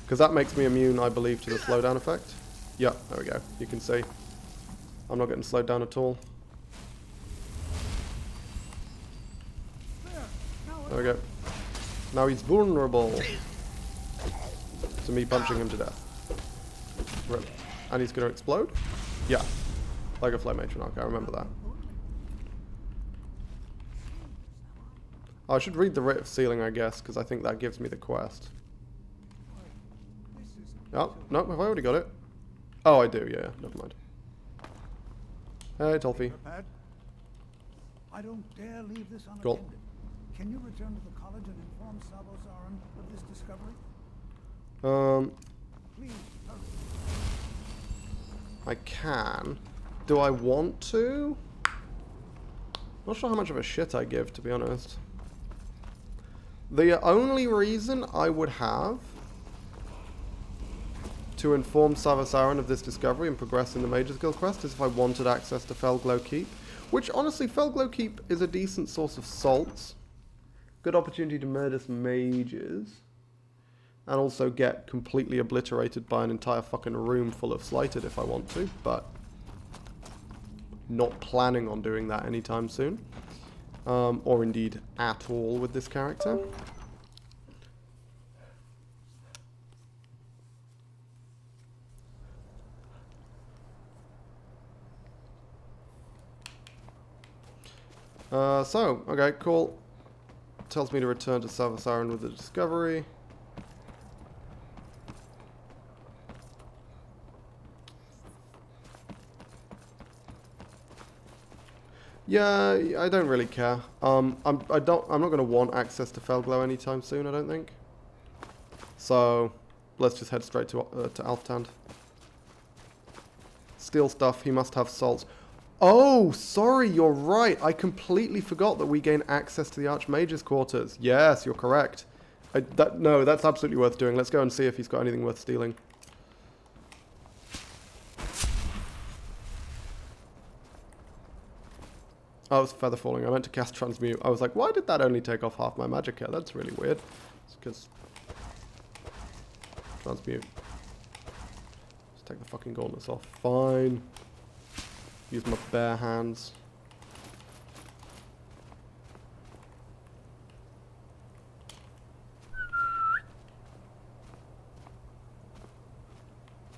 because that makes me immune, I believe, to the slowdown effect. Yeah, there we go. You can see I'm not getting slowed down at all. There we go. Now he's vulnerable to me punching him to death. Rip. And he's going to explode? Yeah. Like a flame matronarch, I remember that. Oh, I should read the Writ of Sealing, I guess, because I think that gives me the quest. Oh, no, have I already got it? Oh, I do, yeah, never mind. Hey, Tolfie. I don't dare leave this unattended. Cool. Can you return to the college and inform Savo-Zaran of this discovery? Please, hurry. I can. Do I want to? Not sure how much of a shit I give, to be honest. The only reason I would have to inform Savo-Zaran of this discovery and progress in the Mage's Guild quest is if I wanted access to Felglow Keep. Which, honestly, Felglow Keep is a decent source of salts. Good opportunity to murder some mages. And also get completely obliterated by an entire fucking room full of Slighted if I want to, but not planning on doing that anytime soon. Or indeed at all with this character. Okay, cool. Tells me to return to Savo-Zaran with the discovery. Yeah, I don't really care. I'm not going to want access to Felglow anytime soon, I don't think. So, let's just head straight to Alftand. Steal stuff, he must have salts. Oh, sorry, you're right. I completely forgot that we gain access to the Archmage's quarters. Yes, you're correct. No, that's absolutely worth doing. Let's go and see if he's got anything worth stealing. Oh, it was feather falling. I meant to cast transmute. I was like, why did that only take off half my magic here? That's really weird. It's because... transmute. Let's take the fucking gauntlets off. Fine. Use my bare hands.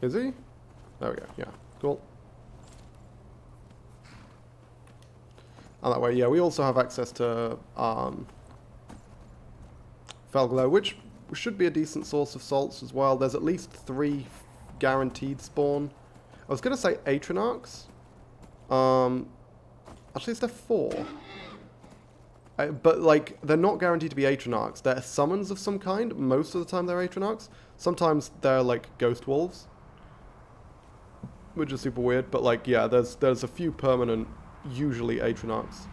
Is he? There we go. Yeah. Cool. And that way, yeah, we also have access to Felglow, which should be a decent source of salts as well. There's at least 3 guaranteed spawn. I was going to say Atronarchs. Actually, is there 4? But, like, they're not guaranteed to be Atronarchs. They're summons of some kind. Most of the time, they're Atronarchs. Sometimes they're, like, ghost wolves. Which is super weird. But, like, yeah, there's a few permanent, usually Atronarchs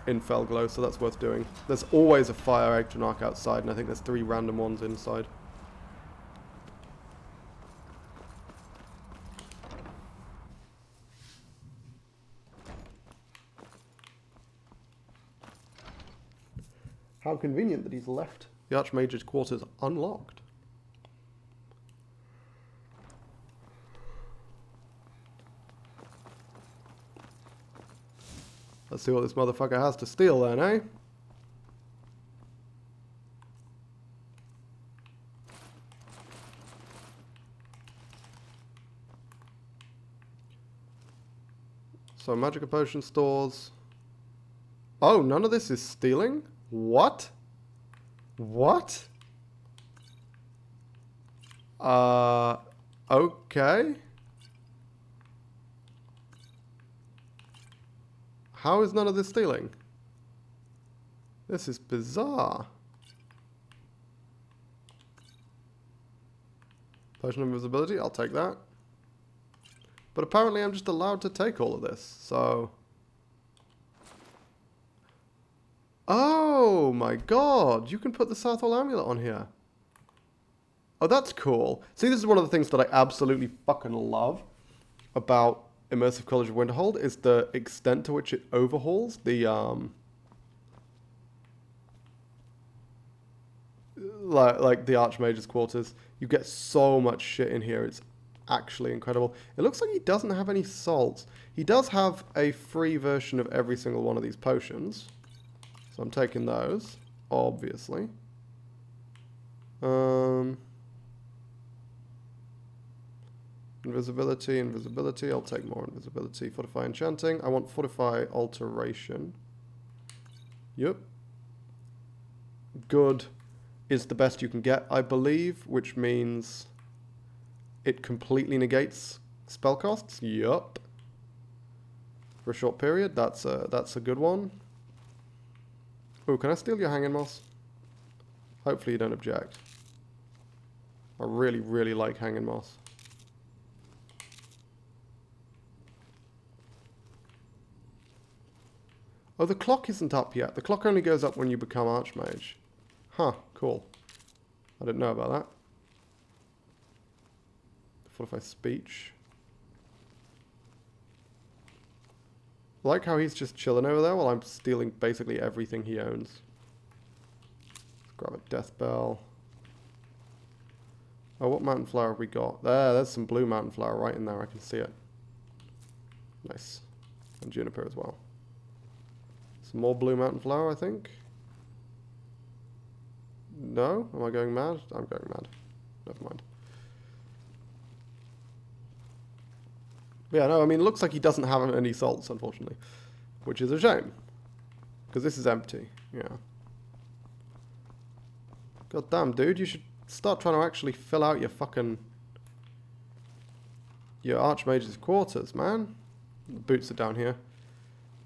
in Felglow, so that's worth doing. There's always a fire Atronarch outside, and I think there's 3 random ones inside. How convenient that he's left the Archmage's quarters unlocked. Let's see what this motherfucker has to steal then, eh? So, magic potion stores. Oh, none of this is stealing? What? What? Okay. How is none of this stealing? This is bizarre. Potion of invisibility, I'll take that. But apparently I'm just allowed to take all of this, so... Oh my god, you can put the Southall Amulet on here. Oh, that's cool. See, this is one of the things that I absolutely fucking love about Immersive College of Winterhold, is the extent to which it overhauls the, like the Archmage's quarters. You get so much shit in here, it's actually incredible. It looks like he doesn't have any salts. He does have a free version of every single one of these potions. So I'm taking those, obviously. Invisibility, invisibility. I'll take more invisibility. Fortify enchanting. I want fortify alteration. Yep. Good is the best you can get, I believe, which means it completely negates spell costs. Yup. For a short period. That's a good one. Oh, can I steal your hanging moss? Hopefully you don't object. I really, really like hanging moss. Oh, the clock isn't up yet. The clock only goes up when you become Archmage. Huh, cool. I didn't know about that. Fortify speech. I like how he's just chilling over there while I'm stealing basically everything he owns. Let's grab a death bell. Oh, what mountain flower have we got? There's some blue mountain flower right in there. I can see it. Nice. And juniper as well. Some more blue mountain flower, I think. No? Am I going mad? I'm going mad. Never mind. Yeah, no, I mean, it looks like he doesn't have any salts, unfortunately. Which is a shame. Because this is empty. Yeah. God damn, dude, you should start trying to actually fill out your fucking... your Archmage's quarters, man. The boots are down here.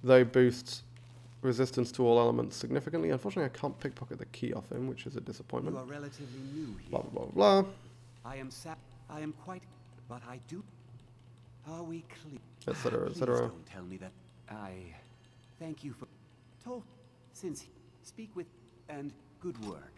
They boost resistance to all elements significantly. Unfortunately, I can't pickpocket the key off him, which is a disappointment. You are relatively new here. Blah, blah, blah, blah. I am quite... but I do... Are we clear? etc., Please etc. don't tell me that. I thank you for talk since speak with and good work.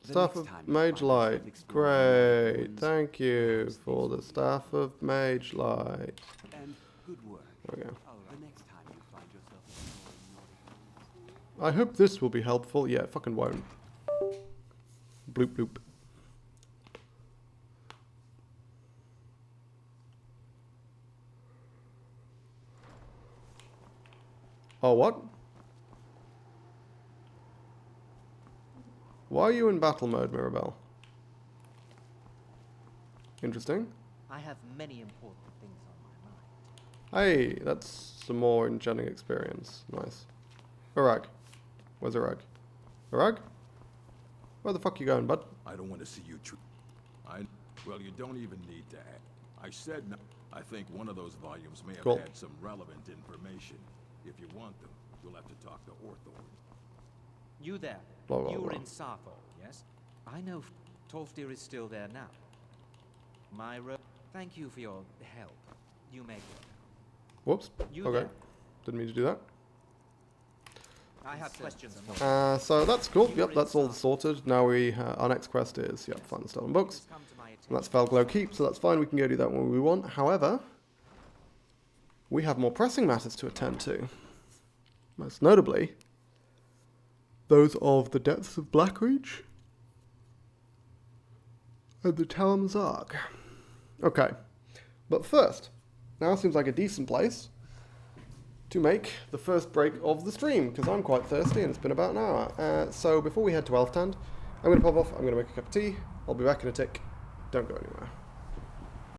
The Staff next of time you Mage find yourself Light. exploring Great. ruins, Thank you perhaps for these the Staff of Mage Light. and good work. Okay. The next time you find yourself exploring Nordic ruins. I hope this will be helpful. Yeah, it fucking won't. Bloop bloop. Oh, what? Why are you in battle mode, Mirabelle? Interesting. I have many important things on my mind. Hey, that's some more enchanting experience. Nice. Urag. Where's Urag? Urag? Where the fuck you going, bud? I don't want to see you well, you don't even need to add. I said no. I think one of those volumes may have Cool. had some relevant information. If you want them, you'll have to talk to Orthor. You there. Blah, blah, You were blah. in Sappho, yes? I know Tolfdir is still there now. Myra, thank you for your help. You may go. Whoops. You Okay. there. Didn't mean to do that. I have questions. So that's cool. Yep, that's all sorted. Now our next quest is, yep, find the stolen books. Come to my And that's Felglow Keep, so that's fine. We can go do that when we want. However, we have more pressing matters to attend to. Most notably, those of the depths of Blackreach and the Talon's Arc. Okay, but first, now seems like a decent place to make the first break of the stream, because I'm quite thirsty and it's been about an hour. So before we head to Elftand, I'm going to pop off, I'm going to make a cup of tea, I'll be back in a tick. Don't go anywhere.